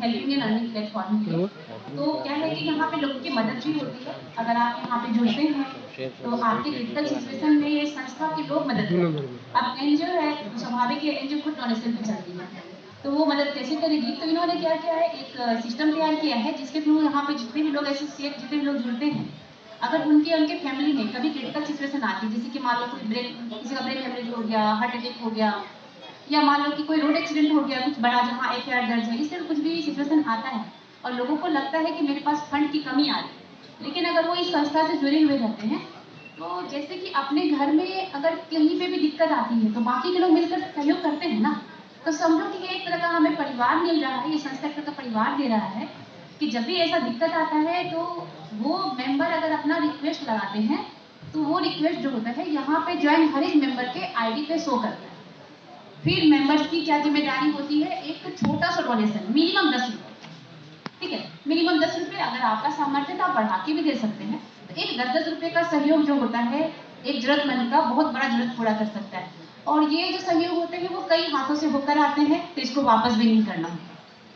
Helping and earning platform है। तो क्या है कि यहाँ पे लोगों की मदद भी होती है। अगर आप यहाँ पे जुड़ते हैं तो आपके क्रिटिकल सिचुएशन में ये संस्था के लोग मदद करेंगे। अब एनजीओ है तो स्वाभाविक है एनजीओ खुद डोनेशन पे चलती है, तो वो मदद कैसे करेगी। तो इन्होंने क्या किया है, एक सिस्टम तैयार किया है जिसके थ्रू यहाँ पे जितने भी लोग एसोसिएट जितने भी लोग जुड़ते हैं, अगर उनके फैमिली में कभी क्रिटिकल सिचुएशन आती है, जैसे कि मान लो कोई किसी का ब्रेन हेमरेज हो गया, हार्ट अटैक हो गया, या मान लो कि कोई रोड एक्सीडेंट हो गया कुछ बड़ा जहाँ एफआईआर दर्ज है, इससे कुछ भी सिचुएशन आता है और लोगों को लगता है कि मेरे पास फंड की कमी आ रही है, लेकिन अगर वो इस संस्था से जुड़े हुए रहते हैं तो जैसे कि अपने घर में अगर कहीं पे भी दिक्कत आती है तो बाकी के लोग मिलकर सहयोग करते हैं ना। तो समझो कि ये एक तरह का हमें परिवार मिल रहा है, ये संस्था एक तरह का परिवार दे रहा है कि जब भी ऐसा दिक्कत आता है तो वो मेंबर अगर अपना रिक्वेस्ट लगाते हैं तो वो रिक्वेस्ट जो होता है यहाँ पे ज्वाइन हर एक मेंबर के आईडी पे शो करता है। फिर मेंबर्स की क्या जिम्मेदारी होती है, एक छोटा सा डोनेशन मिनिमम 10 रुपये, ठीक है, मिनिमम 10 रुपये। अगर आपका सामर्थ्य तो आप बढ़ा के भी दे सकते हैं। तो एक 10-10 रुपये का सहयोग जो होता है एक जरूरतमंद का बहुत बड़ा जरूरत पूरा कर सकता है। और ये जो सहयोग होते हैं वो कई हाथों से होकर आते हैं, तो इसको वापस भी नहीं करना।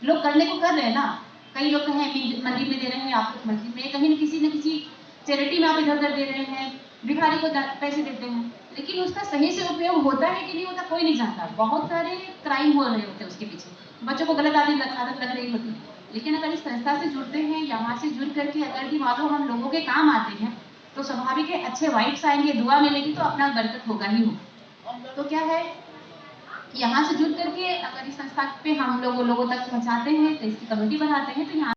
लोग करने को कर रहे हैं ना, कई लोग कहें मंदिर में दे रहे हैं, आप लोग मस्जिद में कहीं न किसी चैरिटी में आप इधर उधर दे रहे हैं, भिखारी को पैसे देते हैं, लेकिन उसका सही से उपयोग होता है कि नहीं होता कोई नहीं जानता। बहुत सारे क्राइम हो रहे होते हैं उसके पीछे, बच्चों को गलत आदत लग रही होती है। लेकिन अगर इस संस्था से जुड़ते हैं, यहाँ से जुड़ करके अगर भी मान लो हम लोगों के काम आते हैं तो स्वाभाविक है अच्छे वाइब्स आएंगे, दुआ मिलेगी तो अपना बरकत होगा ही होगा। तो क्या है, यहाँ से जुड़ करके अगर इस संस्था पे हम लोगों तक पहुँचाते हैं तो इसकी कमेटी बनाते हैं तो यहाँ